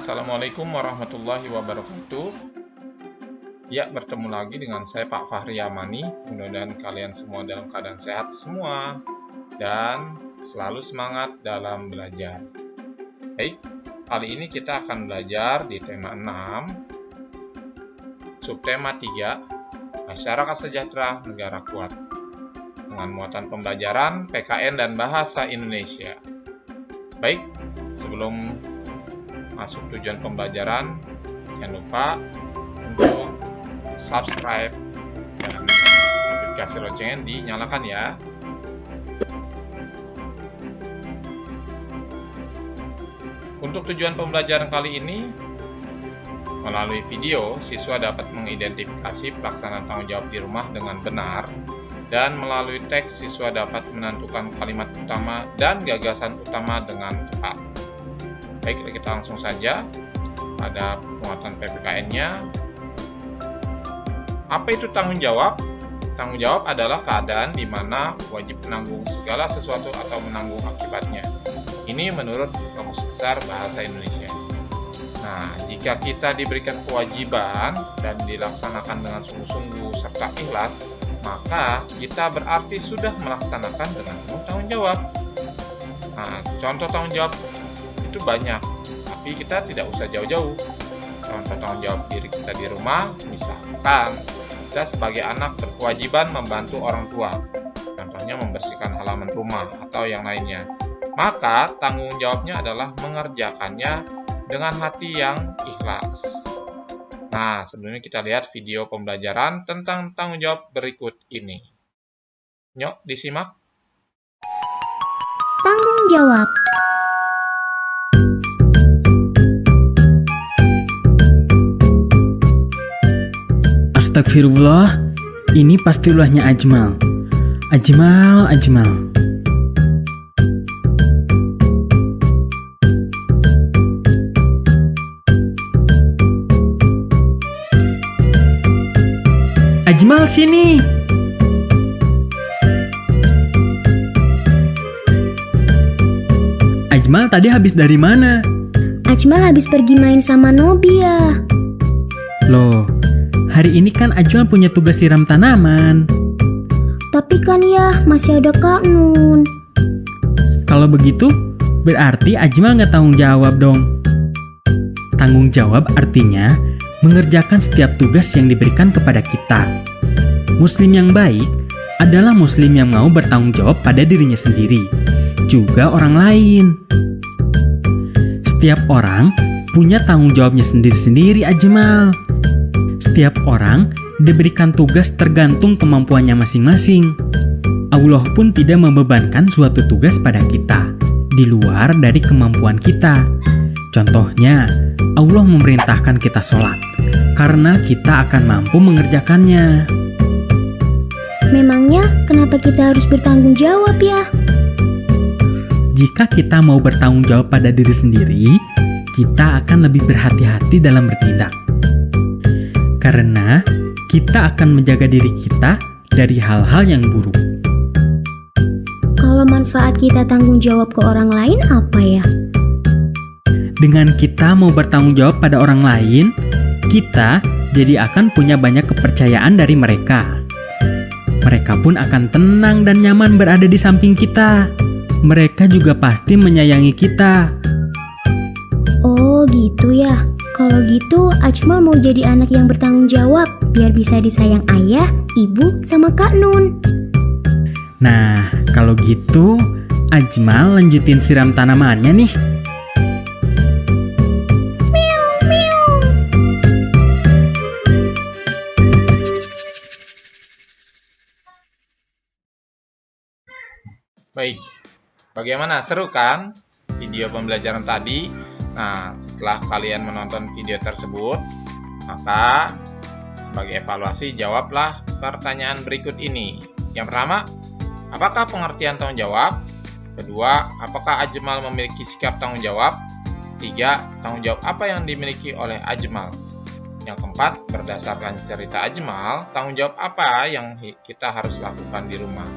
Assalamualaikum warahmatullahi wabarakatuh. Ya, bertemu lagi dengan saya Pak Fahri Yamani. Mudah-mudahan kalian semua dalam keadaan sehat semua dan selalu semangat dalam belajar. Baik, kali ini kita akan belajar di tema 6, subtema 3, Masyarakat Sejahtera Negara Kuat, dengan muatan pembelajaran PKN dan Bahasa Indonesia. Baik, sebelum masuk tujuan pembelajaran, jangan lupa untuk subscribe dan notifikasi loncengnya dinyalakan ya. Untuk tujuan pembelajaran kali ini, melalui video, siswa dapat mengidentifikasi pelaksanaan tanggung jawab di rumah dengan benar, dan melalui teks, siswa dapat menentukan kalimat utama dan gagasan utama dengan tepat. Baik, kita langsung saja pada penguatan PPKN-nya. Apa itu tanggung jawab? Tanggung jawab adalah keadaan di mana wajib menanggung segala sesuatu atau menanggung akibatnya. Ini menurut Kamus Besar Bahasa Indonesia. Nah, jika kita diberikan kewajiban dan dilaksanakan dengan sungguh-sungguh serta ikhlas, maka kita berarti sudah melaksanakan dengan penuh tanggung jawab. Nah, contoh tanggung jawab itu banyak, tapi kita tidak usah jauh-jauh. Contoh tanggung jawab diri kita di rumah, misalkan kita sebagai anak berkewajiban membantu orang tua, contohnya membersihkan halaman rumah atau yang lainnya. Maka tanggung jawabnya adalah mengerjakannya dengan hati yang ikhlas. Nah, sebelumnya kita lihat video pembelajaran tentang tanggung jawab berikut ini. Yuk, disimak. Tanggung jawab. Astagfirullah, ini pasti ulahnya Ajmal. Ajmal. Ajmal, sini. Ajmal tadi habis dari mana? Ajmal habis pergi main sama Nobia. Loh, hari ini kan Ajmal punya tugas siram tanaman. Tapi kan ya masih ada Kak Nun. Kalau begitu, berarti Ajmal nggak tanggung jawab dong. Tanggung jawab artinya mengerjakan setiap tugas yang diberikan kepada kita. Muslim yang baik adalah muslim yang mau bertanggung jawab pada dirinya sendiri, juga orang lain. Setiap orang punya tanggung jawabnya sendiri-sendiri, Ajmal. Setiap orang diberikan tugas tergantung kemampuannya masing-masing. Allah pun tidak membebankan suatu tugas pada kita di luar dari kemampuan kita. Contohnya, Allah memerintahkan kita sholat karena kita akan mampu mengerjakannya. Memangnya kenapa kita harus bertanggung jawab ya? Jika kita mau bertanggung jawab pada diri sendiri, kita akan lebih berhati-hati dalam bertindak. Karena kita akan menjaga diri kita dari hal-hal yang buruk. Kalau manfaat kita tanggung jawab ke orang lain apa ya? Dengan kita mau bertanggung jawab pada orang lain, kita jadi akan punya banyak kepercayaan dari mereka. Mereka pun akan tenang dan nyaman berada di samping kita. Mereka juga pasti menyayangi kita. Oh gitu ya. Kalau gitu Ajmal mau jadi anak yang bertanggung jawab biar bisa disayang ayah, ibu, sama Kak Nun. Nah, kalau gitu Ajmal lanjutin siram tanamannya nih. Baik, bagaimana? Seru kan video pembelajaran tadi? Nah, setelah kalian menonton video tersebut, maka sebagai evaluasi jawablah pertanyaan berikut ini. Yang pertama, apakah pengertian tanggung jawab? Kedua, apakah Ajmal memiliki sikap tanggung jawab? Tiga, tanggung jawab apa yang dimiliki oleh Ajmal? Yang keempat, berdasarkan cerita Ajmal, tanggung jawab apa yang kita harus lakukan di rumah?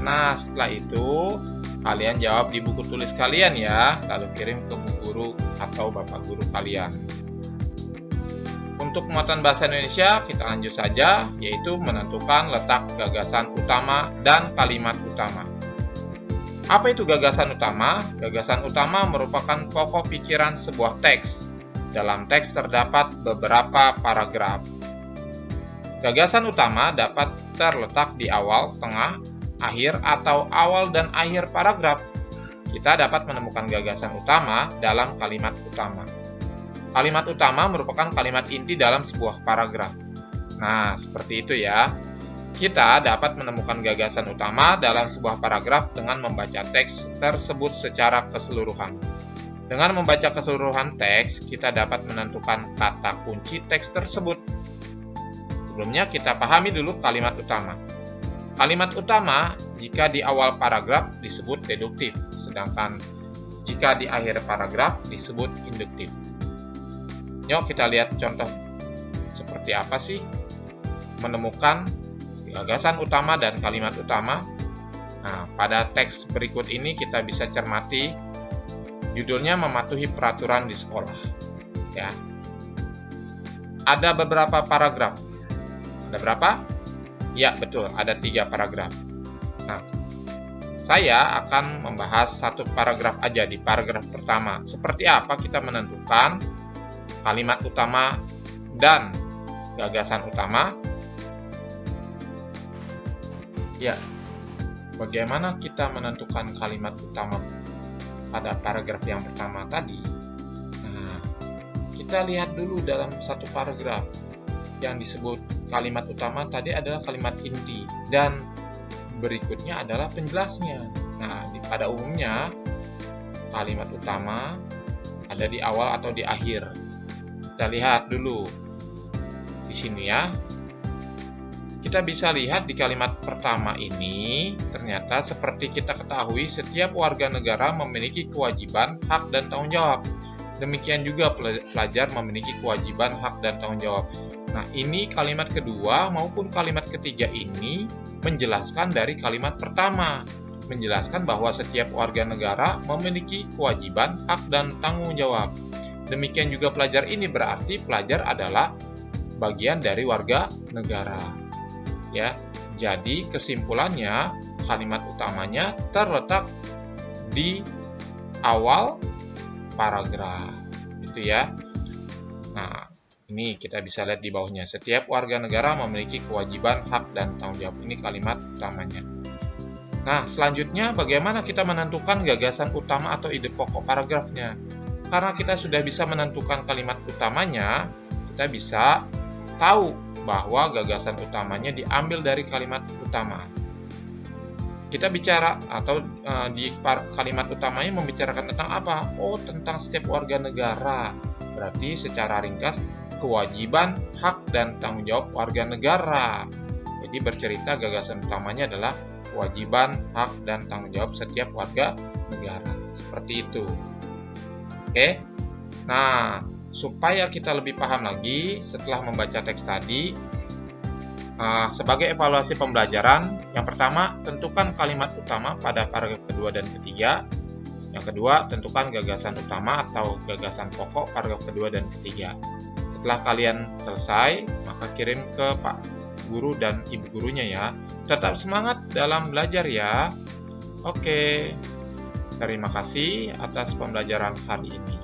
Nah, setelah itu kalian jawab di buku tulis kalian ya, lalu kirim ke buku guru atau bapak guru kalian. Untuk muatan bahasa Indonesia, kita lanjut saja, yaitu menentukan letak gagasan utama dan kalimat utama. Apa itu gagasan utama? Gagasan utama merupakan pokok pikiran sebuah teks. Dalam teks terdapat beberapa paragraf. Gagasan utama dapat terletak di awal, tengah, akhir, atau awal dan akhir paragraf. Kita dapat menemukan gagasan utama dalam kalimat utama. Kalimat utama merupakan kalimat inti dalam sebuah paragraf. Nah, seperti itu ya. Kita dapat menemukan gagasan utama dalam sebuah paragraf dengan membaca teks tersebut secara keseluruhan. Dengan membaca keseluruhan teks, kita dapat menentukan kata kunci teks tersebut. Sebelumnya kita pahami dulu kalimat utama. Kalimat utama jika di awal paragraf disebut deduktif, sedangkan jika di akhir paragraf disebut induktif. Yuk kita lihat contoh seperti apa sih menemukan gagasan utama dan kalimat utama. Nah, pada teks berikut ini kita bisa cermati judulnya mematuhi peraturan di sekolah. Ya. Ada beberapa paragraf. Ada berapa? Ya, betul, ada 3 paragraf. Nah, saya akan membahas satu paragraf aja di paragraf pertama. Seperti apa kita menentukan kalimat utama dan gagasan utama? Ya, bagaimana kita menentukan kalimat utama pada paragraf yang pertama tadi? Nah, kita lihat dulu dalam satu paragraf yang disebut kalimat utama tadi adalah kalimat inti dan berikutnya adalah penjelasnya. Nah, pada umumnya kalimat utama ada di awal atau di akhir. Kita lihat dulu di sini ya. Kita bisa lihat di kalimat pertama ini, ternyata seperti kita ketahui, setiap warga negara memiliki kewajiban, hak, dan tanggung jawab. Demikian juga pelajar memiliki kewajiban, hak, dan tanggung jawab. Nah, ini kalimat kedua maupun kalimat ketiga ini menjelaskan dari kalimat pertama. Menjelaskan bahwa setiap warga negara memiliki kewajiban, hak, dan tanggung jawab. Demikian juga pelajar ini berarti pelajar adalah bagian dari warga negara. Ya, jadi kesimpulannya kalimat utamanya terletak di awal paragraf. Itu ya. Nah, ini kita bisa lihat di bawahnya. Setiap warga negara memiliki kewajiban, hak, dan tanggung jawab. Ini kalimat utamanya. Nah, selanjutnya bagaimana kita menentukan gagasan utama atau ide pokok paragrafnya? Karena kita sudah bisa menentukan kalimat utamanya, kita bisa tahu bahwa gagasan utamanya diambil dari kalimat utama. Kita bicara atau di kalimat utamanya membicarakan tentang apa? Oh, tentang setiap warga negara. Berarti secara ringkas kewajiban, hak, dan tanggung jawab warga negara. Jadi bercerita gagasan utamanya adalah kewajiban, hak, dan tanggung jawab setiap warga negara. Seperti itu. Oke. Nah, supaya kita lebih paham lagi setelah membaca teks tadi, sebagai evaluasi pembelajaran, yang pertama, tentukan kalimat utama pada paragraf kedua dan ketiga. Yang kedua, tentukan gagasan utama atau gagasan pokok paragraf kedua dan ketiga. Setelah kalian selesai, maka kirim ke Pak Guru dan Ibu gurunya ya. Tetap semangat dalam belajar ya. Oke. Terima kasih atas pembelajaran hari ini.